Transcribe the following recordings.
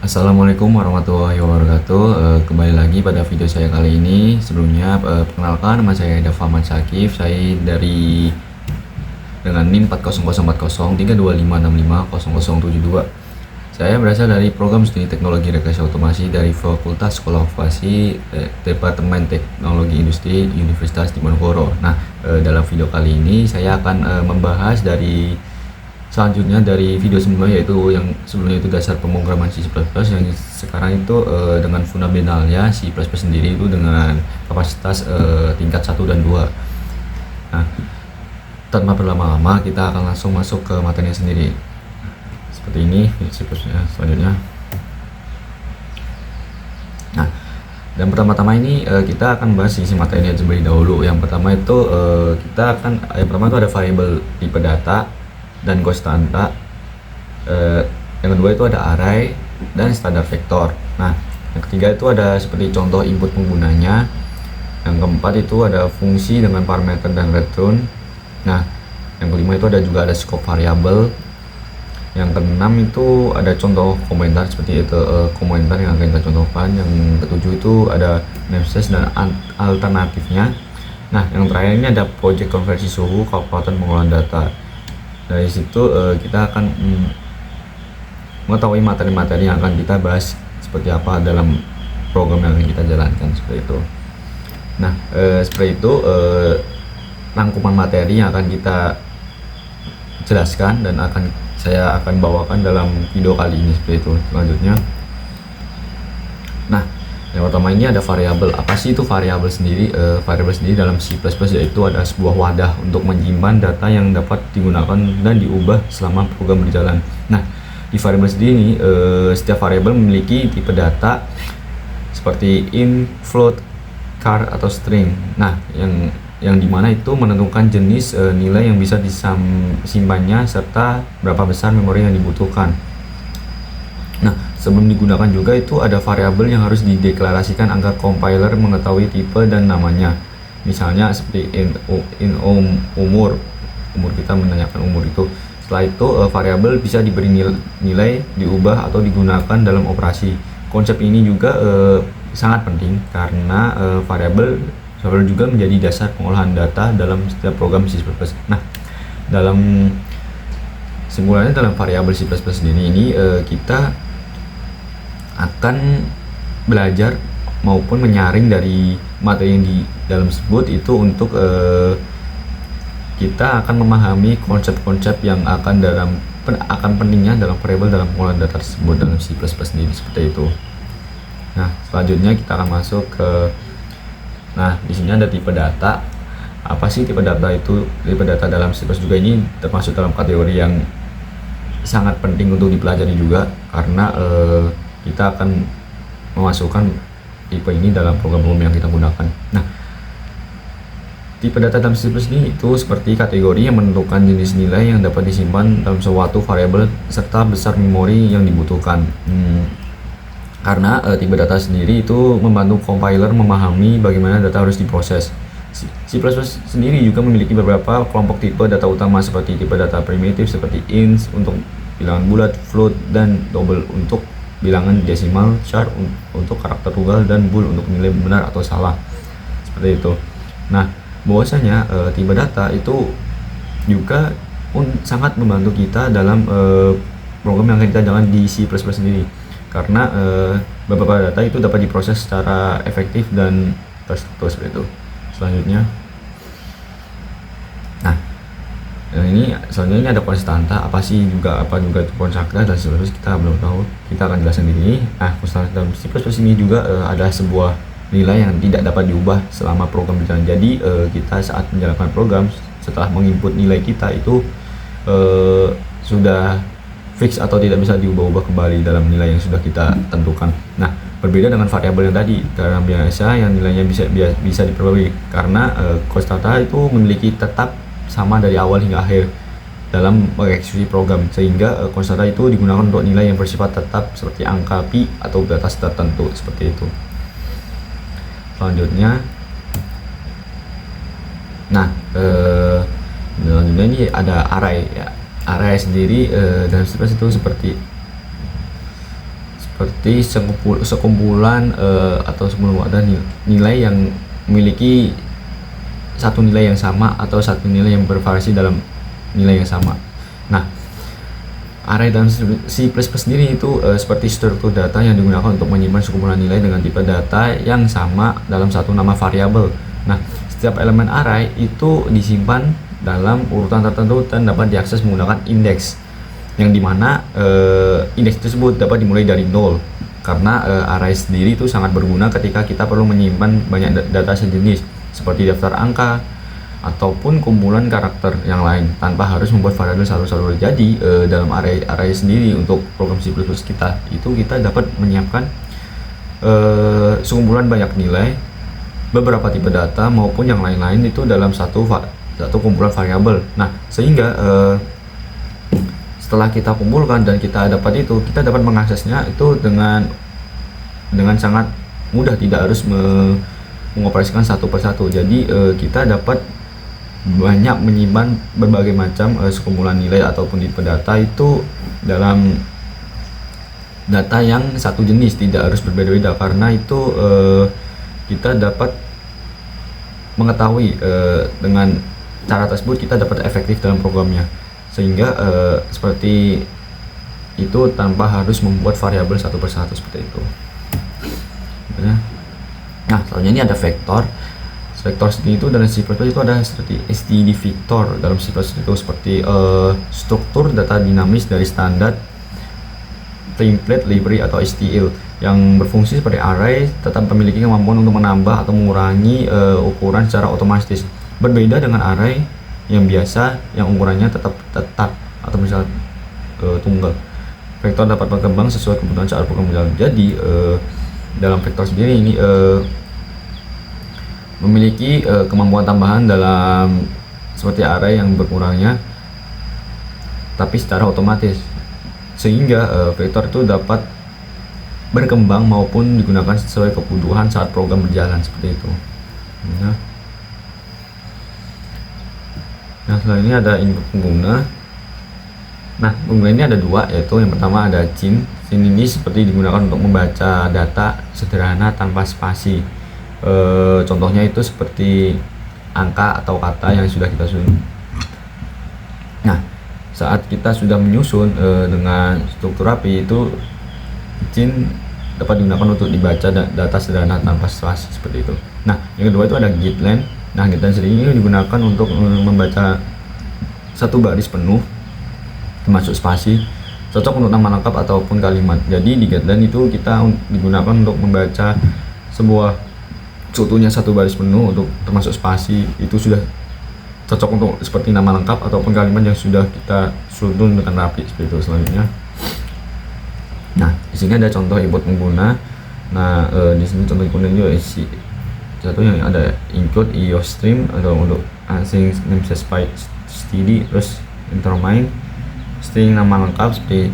Assalamualaikum warahmatullahi wabarakatuh. Kembali lagi pada video saya kali ini. Sebelumnya, perkenalkan, nama saya Dava Ahmad Syakif. Saya dari dengan NIM 400403255650072. Saya berasal dari program studi teknologi rekayasa otomasi dari Fakultas Sekolah Operasi Departemen Teknologi Industri Universitas Diponegoro. Nah, dalam video kali ini saya akan membahas selanjutnya dari video sebelumnya, yaitu yang sebelumnya itu dasar pemrograman C++, yang sekarang itu dengan fundamentalnya C++ sendiri itu dengan kapasitas tingkat 1 dan 2. Nah, tanpa berlama-lama kita akan langsung masuk ke materinya sendiri. Seperti ini C++ selanjutnya. Nah, dan pertama-tama ini kita akan bahas isi materinya terlebih dahulu. Yang pertama itu yang pertama itu ada variabel tipe data dan konstanta. Yang kedua itu ada array dan standar vektor. Nah, yang ketiga itu ada seperti contoh input penggunanya. Yang keempat itu ada fungsi dengan parameter dan return. Nah, yang kelima itu juga ada scope variabel. Yang keenam itu ada contoh komentar seperti itu, komentar yang akan kita contohkan. Yang ketujuh itu ada namespace dan alternatifnya. Nah, yang terakhir ini ada project konversi suhu, kalkulator pengolahan data. Dari situ kita akan mengetahui materi-materi yang akan kita bahas seperti apa dalam program yang akan kita jalankan, seperti itu. Nah, seperti itu rangkuman materi yang akan kita jelaskan dan saya akan bawakan dalam video kali ini, seperti itu. Selanjutnya, nah, yang pertama ini ada variabel. Apa sih itu variabel sendiri? Variabel sendiri dalam C++ yaitu ada sebuah wadah untuk menyimpan data yang dapat digunakan dan diubah selama program berjalan. Nah, di variabel sendiri ini, setiap variabel memiliki tipe data seperti int, float, char atau string. Nah, yang dimana itu menentukan jenis nilai yang bisa disimpannya serta berapa besar memori yang dibutuhkan. Nah, sebelum digunakan juga itu ada variabel yang harus dideklarasikan agar compiler mengetahui tipe dan namanya. Misalnya seperti umur kita menanyakan umur itu. Setelah itu variabel bisa diberi nilai, diubah atau digunakan dalam operasi. Konsep ini juga sangat penting karena variabel juga menjadi dasar pengolahan data dalam setiap program C++. Nah, simpulannya dalam variabel C++ sendiri ini kita akan belajar maupun menyaring dari materi yang di dalam tersebut itu untuk kita akan memahami konsep-konsep yang akan pentingnya dalam variabel dalam pengolahan data tersebut dalam C++ sendiri, seperti itu. Nah, selanjutnya kita akan masuk ke, nah, di sini ada tipe data. Apa sih tipe data itu? Tipe data dalam C++ juga ini termasuk dalam kategori yang sangat penting untuk dipelajari juga, karena kita akan memasukkan tipe ini dalam program-program yang kita gunakan. Nah, tipe data dalam C++ ini itu seperti kategori yang menentukan jenis nilai yang dapat disimpan dalam suatu variabel serta besar memori yang dibutuhkan. Karena tipe data sendiri itu membantu compiler memahami bagaimana data harus diproses. C++ sendiri juga memiliki beberapa kelompok tipe data utama seperti tipe data primitif seperti int untuk bilangan bulat, float, dan double untuk bilangan desimal, char untuk karakter tunggal, dan bool untuk nilai benar atau salah, seperti itu. Nah, bahwasanya tipe data itu juga sangat membantu kita dalam program yang akan kita jalankan di C++ sendiri, karena beberapa data itu dapat diproses secara efektif dan terstruktur, seperti itu. Selanjutnya, nah, selanjutnya ini ada konstanta. Apa juga itu konstanta, dan seterusnya kita belum tahu, kita akan jelaskan di sini. Nah, konstanta dalam C++ ini juga ada sebuah nilai yang tidak dapat diubah selama program berjalan. Jadi kita saat menjalankan program, setelah menginput nilai kita itu sudah fix atau tidak bisa diubah-ubah kembali dalam nilai yang sudah kita tentukan. Nah, berbeda dengan variabel yang tadi, karena biasa yang nilainya bisa diperbarui, karena konstanta itu memiliki tetap sama dari awal hingga akhir dalam mengeksekusi program, sehingga konstanta itu digunakan untuk nilai yang bersifat tetap seperti angka pi atau batas tertentu, seperti itu. Selanjutnya, nah, selanjutnya ini ada array ya. Array sendiri dalam C++ itu seperti seperti sekumpulan atau sebelum ada nilai yang memiliki satu nilai yang sama atau satu nilai yang bervariasi dalam nilai yang sama. Nah, array dalam C++ sendiri itu seperti struktur data yang digunakan untuk menyimpan sekumpulan nilai dengan tipe data yang sama dalam satu nama variabel. Nah, setiap elemen array itu disimpan dalam urutan tertentu dan dapat diakses menggunakan indeks, yang dimana indeks tersebut dapat dimulai dari 0, karena array sendiri itu sangat berguna ketika kita perlu menyimpan banyak data sejenis seperti daftar angka ataupun kumpulan karakter yang lain tanpa harus membuat variabel satu-satu. Jadi dalam array sendiri untuk program C++ kita itu kita dapat menyiapkan sekumpulan banyak nilai, beberapa tipe data maupun yang lain-lain itu dalam satu kumpulan variabel. Nah, sehingga setelah kita kumpulkan dan kita dapat itu, kita dapat mengaksesnya itu dengan sangat mudah, tidak harus mengoperasikan satu persatu. Jadi kita dapat banyak menyimpan berbagai macam sekumpulan nilai ataupun tipe data itu dalam data yang satu jenis, tidak harus berbeda-beda, karena itu kita dapat mengetahui dengan cara tersebut kita dapat efektif dalam programnya, sehingga seperti itu tanpa harus membuat variabel satu persatu seperti itu. Nah, selanjutnya ini ada vektor. Vektor sendiri itu dalam C++ itu ada seperti std vector. Dalam C++ itu seperti struktur data dinamis dari standar template library atau STL yang berfungsi seperti array, tetap memiliki kemampuan untuk menambah atau mengurangi ukuran secara otomatis. Berbeda dengan array yang biasa yang ukurannya tetap atau misal tunggal. Vektor dapat berkembang sesuai kebutuhan saat program berjalan. Jadi dalam vektor sendiri ini memiliki kemampuan tambahan dalam seperti array yang berkurangnya tapi secara otomatis, sehingga vektor itu dapat berkembang maupun digunakan sesuai kebutuhan saat program berjalan seperti itu. Nah, setelah ini ada input pengguna. Nah, pengguna ini ada dua, yaitu yang pertama ada cin. Cin ini seperti digunakan untuk membaca data sederhana tanpa spasi. Contohnya itu seperti angka atau kata yang sudah kita susun. Nah, saat kita sudah menyusun dengan struktur rapi, itu cin dapat digunakan untuk dibaca data sederhana tanpa spasi seperti itu. Nah, yang kedua itu ada getLength. Nah, getLength sendiri ini digunakan untuk membaca satu baris penuh termasuk spasi, cocok untuk nama lengkap ataupun kalimat. Jadi di getLength itu kita digunakan untuk membaca sebuah contohnya satu baris penuh untuk termasuk spasi, itu sudah cocok untuk seperti nama lengkap ataupun kalimat yang sudah kita susun dengan rapi seperti itu. Selanjutnya, nah di sini ada contoh input pengguna. Nah di sini contoh input juga isi satu yang ada include iostream atau untuk async namespace std, terus intermain string nama lengkap seperti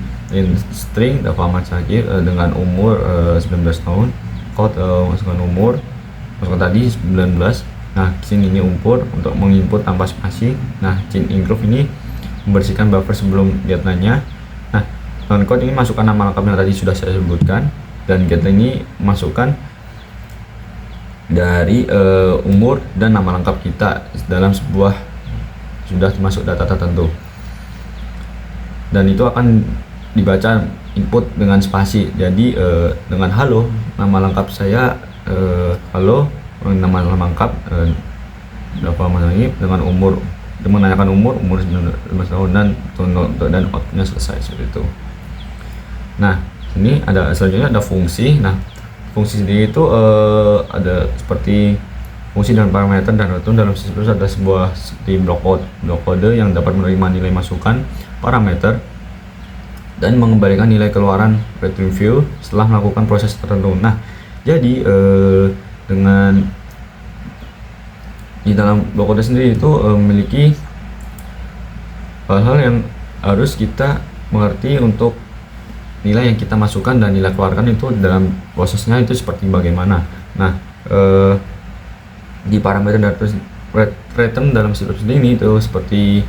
string Dava Sakir dengan umur 19 tahun, code masukkan umur, masukkan tadi 19. Nah, sini ini umpur untuk menginput tanpa spasi. Nah, cin include ini membersihkan buffer sebelum getLength-nya. Nah, non code ini masukkan nama lengkap yang tadi sudah saya sebutkan, dan getLength ini masukkan dari umur dan nama lengkap kita dalam sebuah sudah masuk data tertentu, dan itu akan dibaca input dengan spasi. Jadi dengan halo, nama lengkap saya halo, nama lengkap Dava Sakir dengan umur, menanyakan umur 19 tahun dan outputnya selesai seperti itu. Nah, ini ada selanjutnya ada fungsi. Nah, fungsi sendiri itu ada seperti fungsi dan parameter, dan itu dalam C++ ada sebuah seperti blok kode yang dapat menerima nilai masukan parameter dan mengembalikan nilai keluaran return view setelah melakukan proses tertentu. Nah, jadi dengan di dalam blok kode sendiri itu memiliki hal-hal yang harus kita mengerti untuk nilai yang kita masukkan dan nilai keluarkan itu dalam prosesnya itu seperti bagaimana. Nah, di parameter dan return dalam C++ ini itu seperti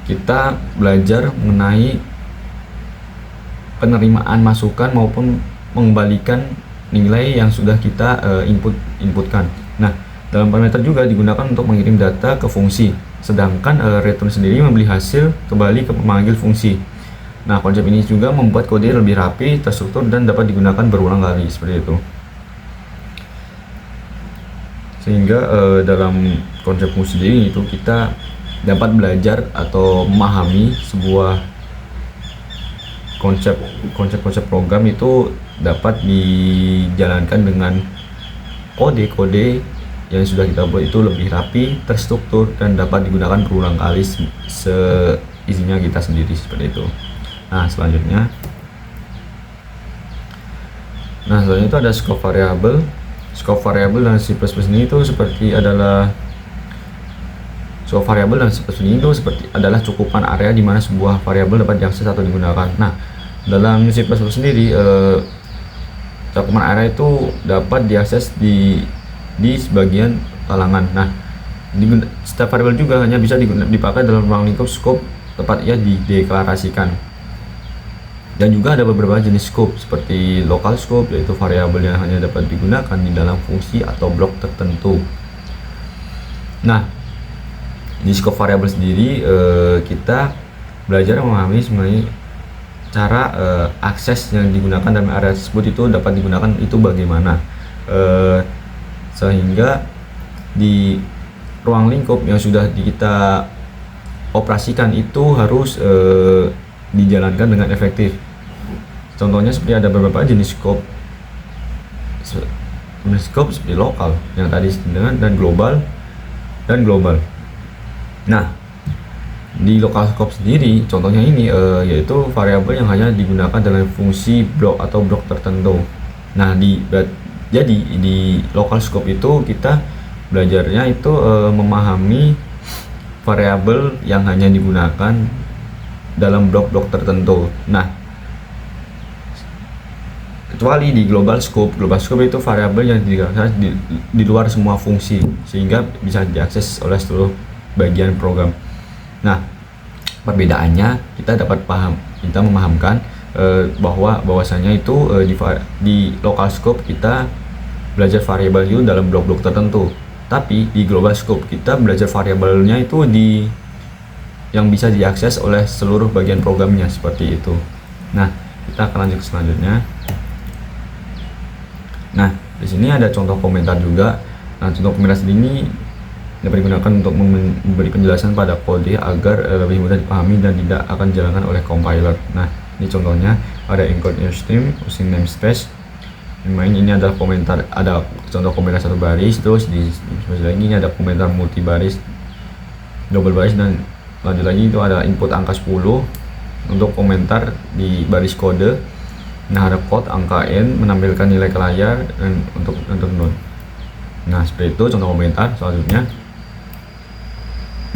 kita belajar mengenai penerimaan masukan maupun mengembalikan nilai yang sudah kita inputkan. Nah, dalam parameter juga digunakan untuk mengirim data ke fungsi, sedangkan return sendiri membeli hasil kembali ke pemanggil fungsi. Nah, konsep ini juga membuat kode lebih rapi, terstruktur, dan dapat digunakan berulang kali seperti itu. Sehingga dalam konsep fungsi sendiri itu kita dapat belajar atau memahami sebuah konsep program itu dapat dijalankan dengan kode-kode yang sudah kita buat itu lebih rapi, terstruktur, dan dapat digunakan berulang kali seizin kita sendiri seperti itu. Nah, selanjutnya itu ada scope variable. Scope variable dan C++ ini itu adalah cukupan area di mana sebuah variabel dapat diakses atau digunakan. Nah, dalam C++ sendiri cakupan area itu dapat diakses di sebagian kalangan. Nah, setiap variabel juga hanya bisa dipakai dalam ruang lingkup scope tempat ia dideklarasikan. Dan juga ada beberapa jenis scope seperti local scope, yaitu variabel yang hanya dapat digunakan di dalam fungsi atau blok tertentu. Nah, di scope variabel sendiri kita belajar memahami sebenarnya cara akses yang digunakan dalam area tersebut itu dapat digunakan itu bagaimana, sehingga di ruang lingkup yang sudah kita operasikan itu harus dijalankan dengan efektif. Contohnya seperti ada beberapa jenis scope seperti lokal yang tadi dan global. Nah, di local scope sendiri contohnya ini yaitu variabel yang hanya digunakan dalam fungsi blok atau blok tertentu. Nah, jadi di local scope itu kita belajarnya itu memahami variabel yang hanya digunakan dalam blok-blok tertentu. Nah, kecuali di global scope itu variabel yang digunakan di luar semua fungsi sehingga bisa diakses oleh seluruh bagian program. Nah, perbedaannya kita memahamkan bahwasanya itu di local scope kita belajar variabel itu dalam blok-blok tertentu, tapi di global scope kita belajar variabelnya itu yang bisa diakses oleh seluruh bagian programnya seperti itu. Nah, kita akan lanjut ke selanjutnya. Nah, di sini ada contoh komentar juga. Nah, contoh komentar ini dapat digunakan untuk memberi penjelasan pada kode agar lebih mudah dipahami dan tidak akan dijalankan oleh compiler. Nah, ini contohnya ada encode new stream using namespace. Ini adalah komentar, ada contoh komentar satu baris, terus di ini ada komentar multi baris, double baris, dan lanjut lagi itu ada input angka 10 untuk komentar di baris kode. Nah, ada code angka n menampilkan nilai ke layar dan untuk node. Nah, seperti itu contoh komentar. Selanjutnya,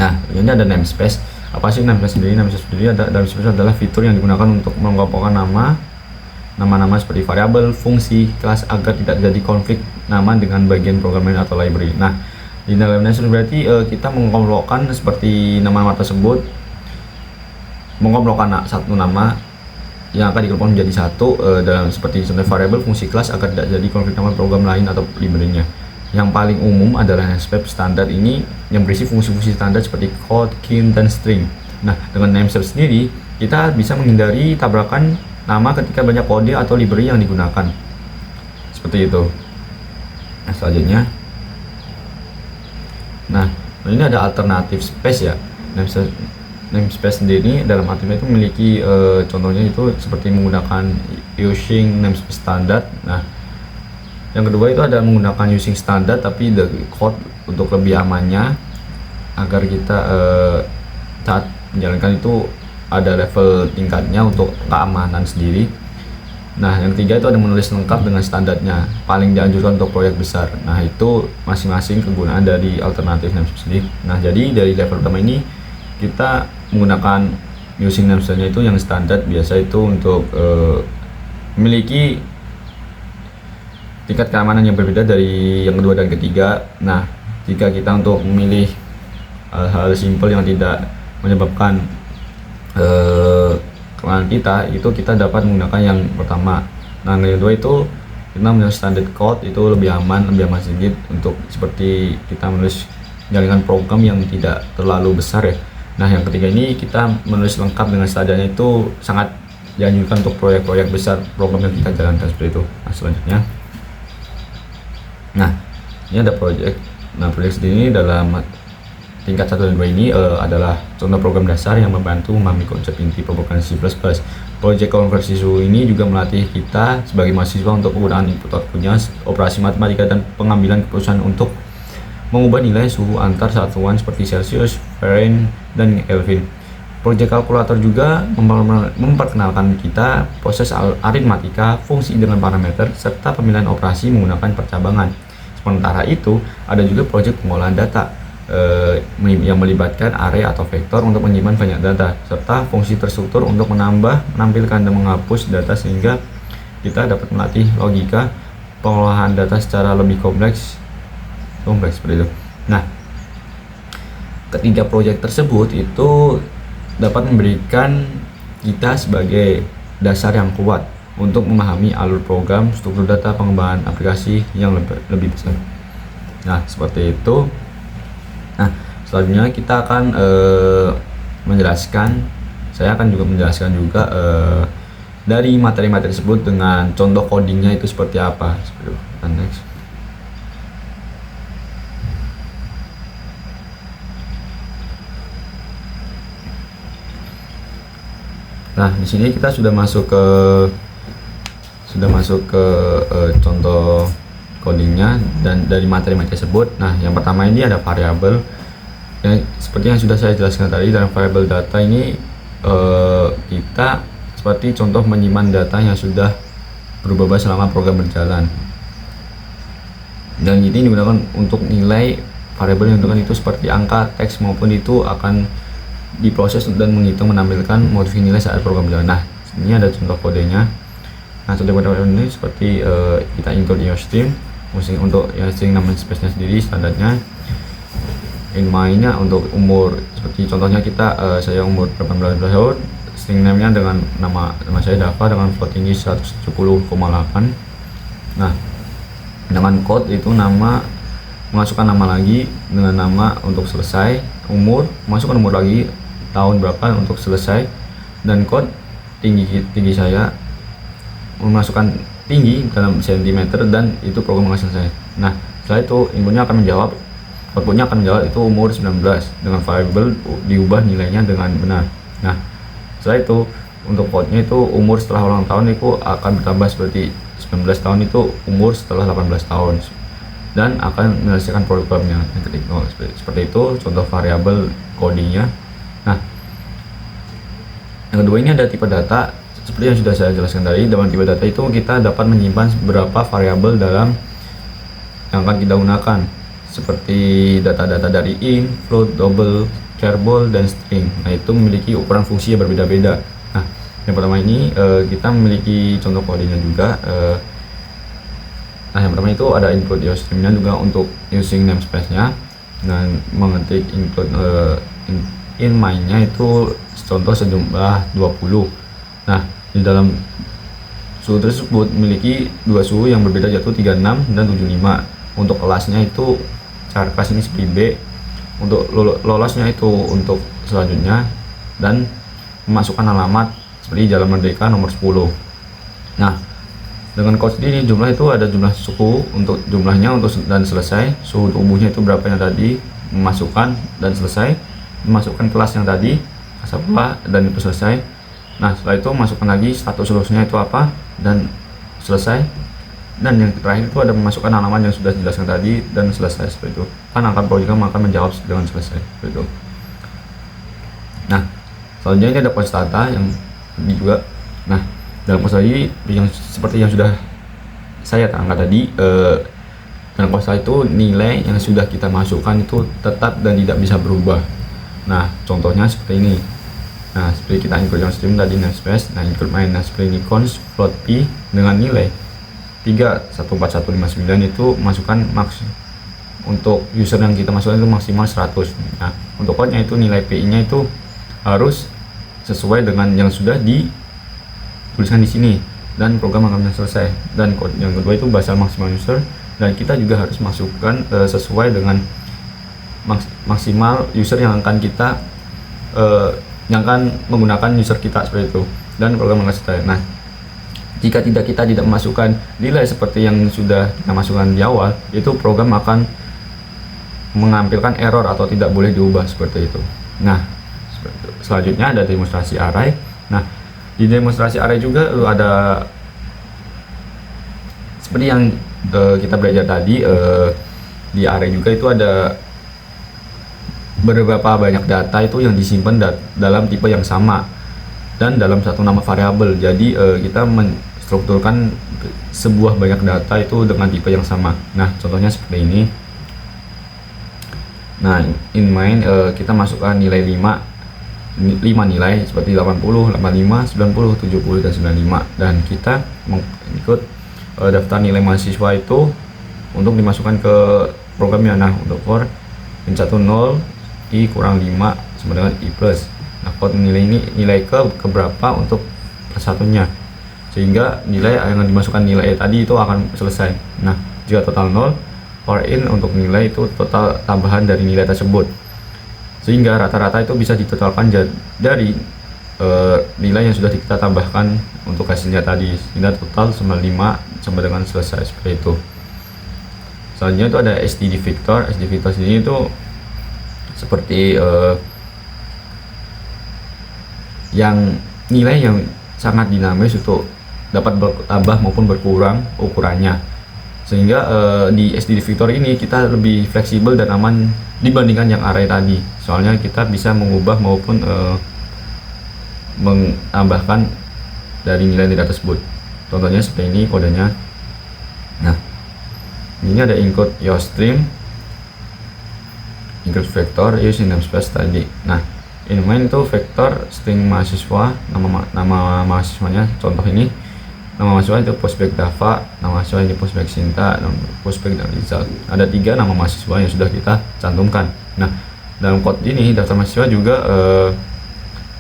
nah ini ada namespace. Apa sih namespace sendiri? Namespace adalah fitur yang digunakan untuk mengelompokkan nama-nama seperti variabel, fungsi, kelas agar tidak terjadi konflik nama dengan bagian program lain atau library. Nah, di dalam namespace berarti kita mengelompokkan seperti nama-nama tersebut, mengelompokkan satu nama yang akan dikelompokkan menjadi satu dalam seperti contoh variabel, fungsi, kelas agar tidak jadi konflik nama program lain atau library-nya. Yang paling umum adalah namespace standar ini yang berisi fungsi-fungsi standar seperti code, key, dan string. Nah, dengan namespace sendiri kita bisa menghindari tabrakan nama ketika banyak kode atau library yang digunakan. Seperti itu. Nah, selanjutnya. Nah, ini ada alternatif space ya. Namespace sendiri dalam artinya itu memiliki contohnya itu seperti menggunakan using namespace standard. Nah, yang kedua itu ada menggunakan using standard tapi the code untuk lebih amannya agar kita saat menjalankan itu ada level tingkatnya untuk keamanan sendiri. Nah, yang ketiga itu ada menulis lengkap dengan standarnya, paling dianjurkan untuk proyek besar. Nah, itu masing-masing kegunaan dari alternatif namespace sendiri. Nah, jadi dari level pertama ini kita menggunakan using namespace-nya itu yang standar, biasa itu untuk memiliki tingkat keamanan yang berbeda dari yang kedua dan ketiga. Nah, jika kita untuk memilih hal-hal simple yang tidak menyebabkan kekurangan kita itu kita dapat menggunakan yang pertama. Nah, yang kedua itu kita menulis standard code itu lebih aman sedikit untuk seperti kita menulis jaringan program yang tidak terlalu besar ya. Nah, yang ketiga ini kita menulis lengkap dengan seadanya itu sangat dianjurkan untuk proyek-proyek besar program yang kita jalankan seperti itu. Nah, selanjutnya, nah ini ada proyek. Nah, proyek sendiri dalam tingkat 1 dan 2 ini adalah contoh program dasar yang membantu memahami konsep inti pemrograman C++. Proyek konversi suhu ini juga melatih kita sebagai mahasiswa untuk penggunaan input outputnya, operasi matematika dan pengambilan keputusan untuk mengubah nilai suhu antar satuan seperti Celsius, Fahrenheit, dan Kelvin. Proyek kalkulator juga memperkenalkan kita proses aritmatika, fungsi dengan parameter, serta pemilihan operasi menggunakan percabangan. Sementara itu, ada juga proyek pengolahan data yang melibatkan array atau vektor untuk menyimpan banyak data, serta fungsi terstruktur untuk menambah, menampilkan, dan menghapus data sehingga kita dapat melatih logika pengolahan data secara lebih kompleks seperti itu. Nah, ketiga proyek tersebut itu dapat memberikan kita sebagai dasar yang kuat untuk memahami alur program, struktur data, pengembangan aplikasi yang lebih besar. Nah, seperti itu. Nah, selanjutnya kita akan saya akan juga menjelaskan juga dari materi-materi tersebut dengan contoh codingnya itu seperti apa. Seperti itu. Next. Nah, di sini kita sudah masuk ke contoh codingnya dan dari materi-materi tersebut. Nah, yang pertama ini ada variabel yang seperti yang sudah saya jelaskan tadi. Dalam variabel data ini kita seperti contoh menyimpan data yang sudah berubah selama program berjalan, dan ini digunakan untuk nilai variabel yang digunakan itu seperti angka, teks maupun itu akan diproses dan menghitung menampilkan modifikasi nilai saat program berjalan. Nah, ini ada contoh kodenya. Nah, contoh kode ini seperti kita include IOStream untuk IOStream nama space-nya sendiri standarnya. In my-nya untuk umur, seperti contohnya saya umur 18 tahun, string name-nya dengan nama saya Dava dengan float tinggi 170,8. Nah, dengan code itu masukkan nama lagi dengan nama untuk selesai, umur, masukkan umur lagi, tahun berapa untuk selesai, dan code tinggi saya memasukkan tinggi dalam cm dan itu program akan selesai. Nah, setelah itu inputnya akan menjawab, outputnya akan menjawab itu umur 19 dengan variabel diubah nilainya dengan benar. Nah, setelah itu untuk code-nya itu umur setelah ulang tahun itu akan bertambah seperti 19 tahun itu umur setelah 18 tahun dan akan menyelesaikan programnya. Seperti itu contoh variabel codingnya. Nah, yang kedua ini ada tipe data. Seperti yang sudah saya jelaskan tadi, dalam tipe data itu kita dapat menyimpan beberapa variabel dalam yang akan kita gunakan, seperti data-data dari int, float, double, charbol, dan string. Nah, itu memiliki ukuran fungsi yang berbeda-beda. Nah, yang pertama ini kita memiliki contoh kodenya juga. Nah, yang pertama itu ada include IOStream-nya juga untuk using namespace-nya dan mengetik include in my-nya itu contoh sejumlah 20. Nah, di dalam suhu tersebut memiliki dua suhu yang berbeda yaitu 36 dan 75. Untuk kelasnya itu kelas ini seperti B, untuk lolosnya itu untuk selanjutnya, dan memasukkan alamat seperti Jalan Merdeka nomor 10. Nah, dengan code ini jumlah itu ada jumlah suhu untuk jumlahnya untuk dan selesai, suhu tubuhnya itu berapa yang tadi, memasukkan dan selesai, memasukkan kelas yang tadi apa dan itu selesai. Nah, setelah itu masukkan lagi status seluruhnya itu apa dan selesai, dan yang terakhir itu ada memasukkan alamat yang sudah dijelaskan tadi dan selesai. Seperti itu kan akan program akan menjawab dengan selesai. Seperti itu. Nah, selanjutnya ini ada konstanta yang juga. Nah, dalam konstanta ini yang seperti yang sudah saya terangkat tadi, dalam konstanta itu nilai yang sudah kita masukkan itu tetap dan tidak bisa berubah. Nah, contohnya seperti ini. Nah, seperti kita include IOStream tadi namespace. Nah, include my namespace ini const float p dengan nilai 314.159 itu masukkan max untuk user yang kita masukkan itu maksimal 100. Nah, untuk code-nya itu nilai pi nya itu harus sesuai dengan yang sudah di tuliskan di sini dan program akan selesai. Dan code yang kedua itu basal maksimal user, dan kita juga harus masukkan sesuai dengan maksimal user yang akan kita yang akan menggunakan user kita seperti itu, dan program akan selesai. Nah, jika kita tidak memasukkan nilai seperti yang sudah kita masukkan di awal, itu program akan menampilkan error atau tidak boleh diubah seperti itu. Nah, selanjutnya ada demonstrasi array. Nah, di demonstrasi array juga ada seperti yang kita belajar tadi, di array juga itu ada beberapa banyak data itu yang disimpan dalam tipe yang sama dan dalam satu nama variabel. Jadi kita menstrukturkan sebuah banyak data itu dengan tipe yang sama. Nah, contohnya seperti ini. Nah, in main kita masukkan nilai 5 nilai seperti 80, 85, 90, 70 dan 95, dan kita mengikut daftar nilai mahasiswa itu untuk dimasukkan ke programnya. Nah, untuk for min 1 0, i kurang 5 sama dengan i plus. Nah, for nilai ini nilai ke berapa untuk persatunya, sehingga nilai yang dimasukkan nilai tadi itu akan selesai. Nah, jika total 0, for in untuk nilai itu total tambahan dari nilai tersebut, sehingga rata-rata itu bisa ditotalkan dari nilai yang sudah kita tambahkan untuk hasilnya tadi, sehingga total 95 sama dengan selesai seperti itu. Selanjutnya itu ada std Victor. std Victor ini itu seperti yang nilai yang sangat dinamis untuk dapat bertambah maupun berkurang ukurannya, sehingga di std Victor ini kita lebih fleksibel dan aman dibandingkan yang array tadi, soalnya kita bisa mengubah maupun menambahkan dari nilai-nilai tersebut. Contohnya seperti ini kodenya. Nah, ini ada include your stream, include vector using namespace tadi. Nah, in main itu vektor string mahasiswa, nama mahasiswanya. Contoh ini nama mahasiswa itu Postback Dava, nama mahasiswa ini Postback Sinta, Postback dan Rizal. Ada 3 nama mahasiswa yang sudah kita cantumkan. Nah, dalam code ini daftar mahasiswa juga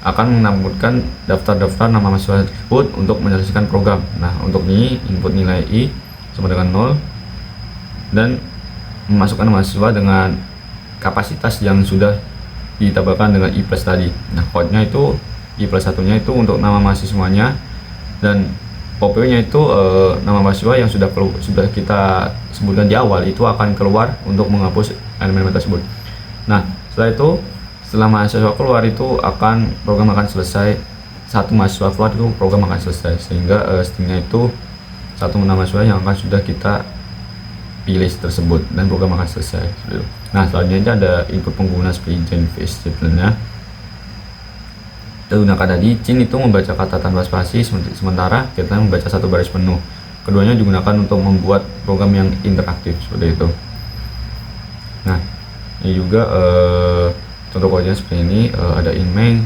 akan menampilkan daftar-daftar nama mahasiswa tersebut untuk menyelesaikan program. Nah, untuk ini input nilai i sama dengan 0 dan memasukkan mahasiswa dengan kapasitas yang sudah ditambahkan dengan i plus tadi. Nah, code-nya itu i plus satunya itu untuk nama mahasiswanya, dan POP-nya itu nama mahasiswa yang sudah kita sebutkan di awal itu akan keluar untuk menghapus elemen tersebut. Nah, setelah mahasiswa keluar itu program akan selesai. Satu mahasiswa keluar itu program akan selesai, sehingga stringnya itu satu nama mahasiswa yang akan sudah kita pilih tersebut dan program akan selesai. Nah, selanjutnya ada input pengguna seperti Genface sebenarnya. Kita gunakan tadi Cin itu membaca kata tanpa spasi, sementara kita membaca satu baris penuh. Keduanya digunakan untuk membuat program yang interaktif seperti itu. Nah, ini juga contoh kodenya seperti ini. Ada in main,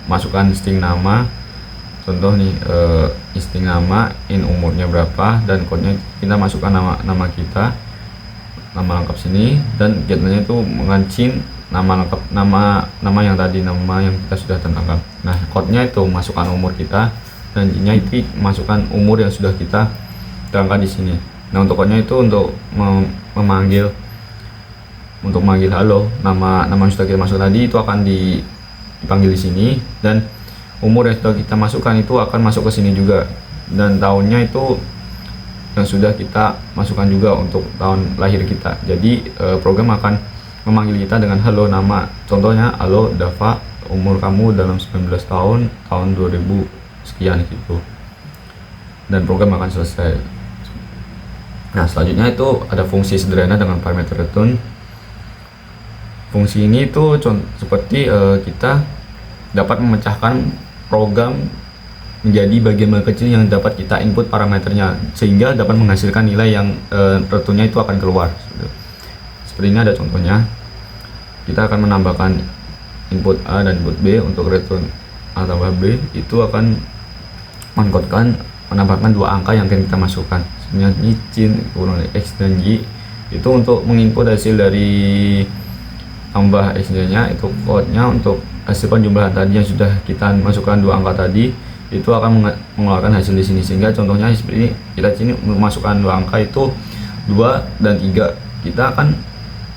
masukkan string nama. Contoh nih, string nama, in umurnya berapa, dan kodenya kita masukkan nama kita, nama lengkap sini, dan getnya itu mengancin nama lengkap, nama yang tadi, nama yang kita sudah tentangkan. Nah, kodenya itu masukkan umur kita, dan intinya itu masukkan umur yang sudah kita terangkan di sini. Nah, untuk kodenya itu untuk memanggil halo, nama yang sudah kita masuk tadi itu akan dipanggil di sini, dan umur yang sudah kita masukkan itu akan masuk ke sini juga, dan tahunnya itu yang sudah kita masukkan juga untuk tahun lahir kita. Jadi program akan memanggil kita dengan halo nama, contohnya halo Dava, umur kamu dalam 19 tahun 2000 sekian gitu, dan program akan selesai. Nah, selanjutnya itu ada fungsi sederhana dengan parameter return. Fungsi ini itu seperti kita dapat memecahkan program menjadi bagian kecil yang dapat kita input parameternya, sehingga dapat menghasilkan nilai yang returnnya itu akan keluar. Seperti ini ada contohnya. Kita akan menambahkan input A dan input B. Untuk return A tambah B itu akan menambahkan 2 angka yang akan kita masukkan. Sebenarnya ini Cin kurang X dan Y itu untuk menginput hasil dari tambah X nya, itu code-nya untuk hasil penjumlahan tadi yang sudah kita masukkan 2 angka tadi, itu akan mengeluarkan hasil di sini. Sehingga contohnya seperti ini, kita sini memasukkan dua angka itu 2 dan 3, kita akan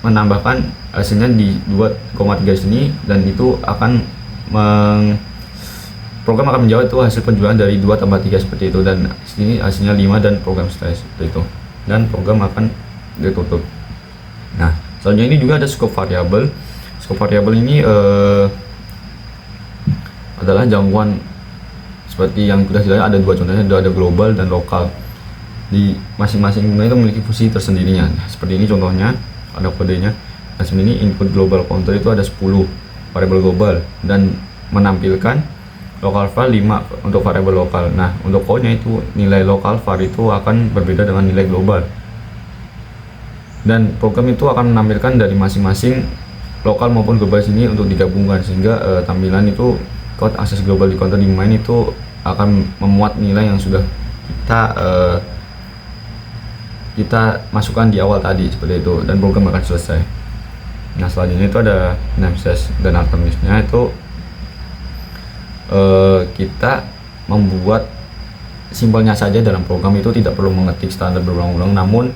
menambahkan hasilnya di 2,3 sini, dan itu akan program akan menjawab itu hasil penjualan dari 2 tambah 3 seperti itu, dan sini hasilnya 5 dan program selesai seperti itu, dan program akan ditutup. Nah, selanjutnya ini juga ada scope variable. Scope variable ini adalah jangkauan seperti yang sudah jelas, ada dua contohnya, ada global dan lokal. Di masing-masing itu memiliki fungsi tersendirinya. Nah, seperti ini contohnya, ada kodenya. Nah, ini input global counter itu ada 10 variabel global dan menampilkan local var 5 untuk variabel lokal. Nah, untuk code-nya itu nilai local var itu akan berbeda dengan nilai global. Dan program itu akan menampilkan dari masing-masing lokal maupun global sini untuk digabungkan, sehingga tampilan itu code akses global di counter di main itu akan memuat nilai yang sudah kita masukkan di awal tadi seperti itu, dan program akan selesai. Nah, selanjutnya itu ada namespace dan alternatifnya itu kita membuat simpelnya saja dalam program itu, tidak perlu mengetik standar berulang-ulang, namun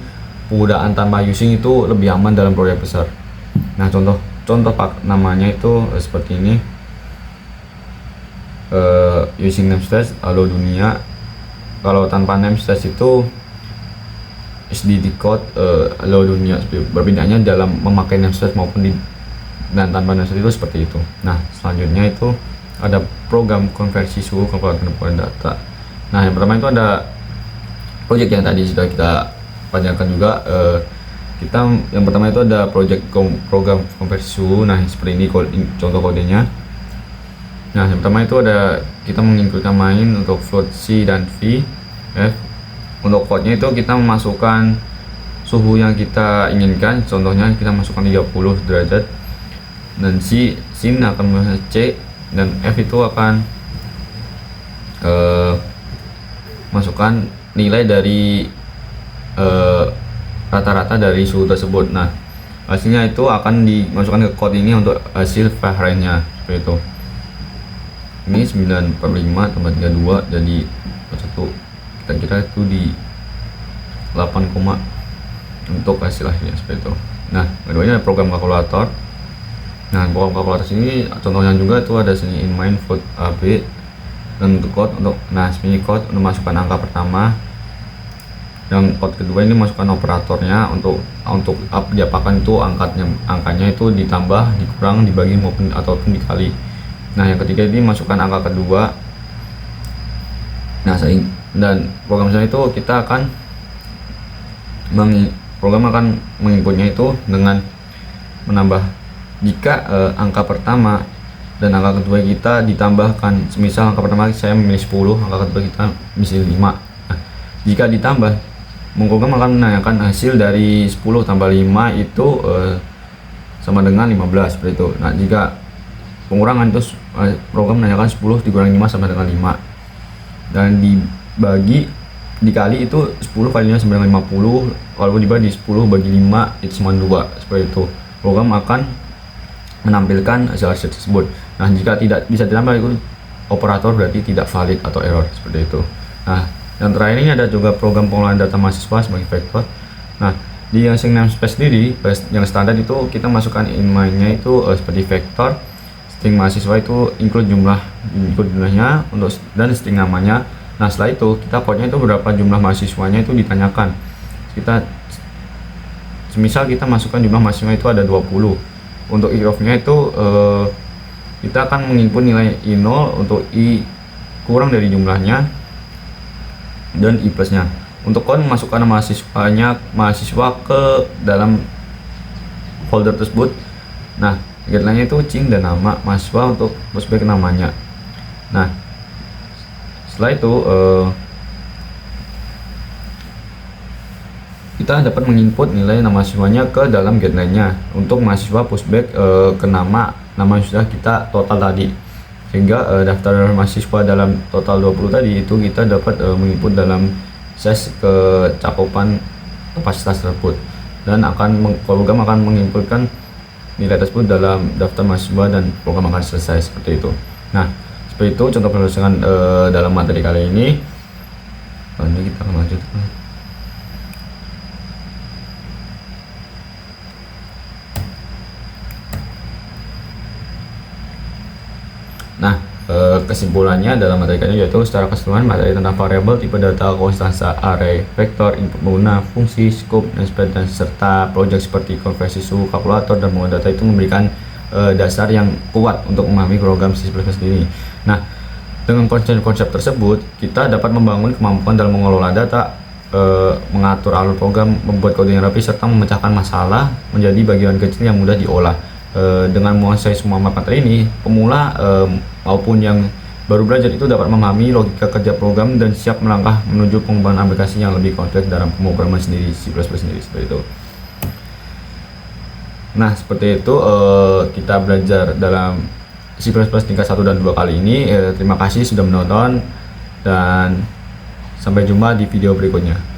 penggunaan tanpa using itu lebih aman dalam proyek besar. Nah, contoh namanya itu seperti ini, using namespace halo dunia. Kalau tanpa namespace itu SDD code halo dunia. Berbedanya dalam memakai namespace maupun dan tanpa namespace itu seperti itu. Nah, selanjutnya itu ada program konversi suhu kalkulator pengumpulan data. Nah, yang pertama itu ada project yang tadi sudah kita panjangkan juga. Yang pertama itu ada program konversi suhu. Nah, seperti ini contoh kodenya. Nah, yang pertama itu ada kita menginputkan main untuk float C dan V. Untuk code-nya itu kita memasukkan suhu yang kita inginkan. Contohnya kita masukkan 30 derajat, dan sin akan C, dan F itu akan masukkan nilai dari rata-rata dari suhu tersebut. Nah, hasilnya itu akan dimasukkan ke code ini untuk hasil Fahrenheit-nya seperti itu. Ini 9/5 tambah 32 jadi 1, kita kira itu di 8, untuk hasil akhirnya seperti itu. Nah, keduanya ada program kalkulator. Nah, program kalkulator sini contohnya juga itu ada sini in main float AB, dan untuk code ini code untuk masukkan angka pertama. Yang code kedua ini masukkan operatornya untuk diapakan itu angkanya itu ditambah, dikurang, dibagi ataupun dikali. Nah, yang ketiga ini masukkan angka kedua. Nah, dan program misalnya itu kita akan menginputnya itu dengan menambah jika angka pertama dan angka kedua kita ditambahkan. Semisal angka pertama saya memilih 10, angka kedua kita misal 5. Nah, jika ditambah, program akan menanyakan hasil dari 10 tambah 5 itu sama dengan 15 seperti itu. Nah, jika pengurangan itu program menanyakan 10 dikurangi 5 sama dengan 5, dan dikali itu 10 kali 5 sama dengan 50, kalau dibagi 10 bagi 5 itu sama 2 seperti itu. Program akan menampilkan hasil tersebut. Nah, jika tidak bisa ditambah itu operator berarti tidak valid atau error seperti itu. Nah, yang terakhir ini ada juga program pengolahan data mahasiswa sebagai vektor. Nah, di yang namespace sendiri yang standar itu kita masukkan in main-nya itu seperti vektor. String mahasiswa itu include jumlahnya dan string namanya. Nah, setelah itu kita code-nya itu berapa jumlah mahasiswanya itu ditanyakan. Semisal kita masukkan jumlah mahasiswa itu ada 20. Untuk i-of-nya itu kita akan menginput nilai i0 untuk i kurang dari jumlahnya, dan i plusnya. Untuk code memasukkan mahasiswa ke dalam folder tersebut. Nah, guideline-nya itu cing dan nama mahasiswa untuk prospek namanya. Nah, setelah itu kita dapat menginput nilai nama mahasiswanya ke dalam guideline-nya. Untuk mahasiswa pushback ke nama sudah kita total tadi, sehingga daftar mahasiswa dalam total 20 tadi itu kita dapat menginput dalam size kecakupan kapasitas tersebut, dan program akan menginputkan nilai tersebut dalam daftar mahasiswa, dan program akan selesai seperti itu. Nah, Seperti itu contoh penulisan dalam materi kali ini. Lalu kita akan lanjut. Nah, kesimpulannya dalam materi kali ini yaitu secara keseluruhan materi tentang variabel, tipe data, konstansa, array, vektor, input pengguna, fungsi, scope, dan serta project seperti konversi suhu, kalkulator, dan mengolah data itu memberikan dasar yang kuat untuk memahami program C++ ini. Nah, dengan konsep-konsep tersebut kita dapat membangun kemampuan dalam mengelola data, mengatur alur program, membuat kode yang rapi, serta memecahkan masalah menjadi bagian kecil yang mudah diolah. Dengan menguasai semua materi ini, pemula maupun yang baru belajar itu dapat memahami logika kerja program dan siap melangkah menuju pengembangan aplikasi yang lebih kompleks dalam pemrograman sendiri, C++ sendiri, seperti itu. Nah, seperti itu kita belajar dalam C++ tingkat 1 dan 2 kali ini. Terima kasih sudah menonton dan sampai jumpa di video berikutnya.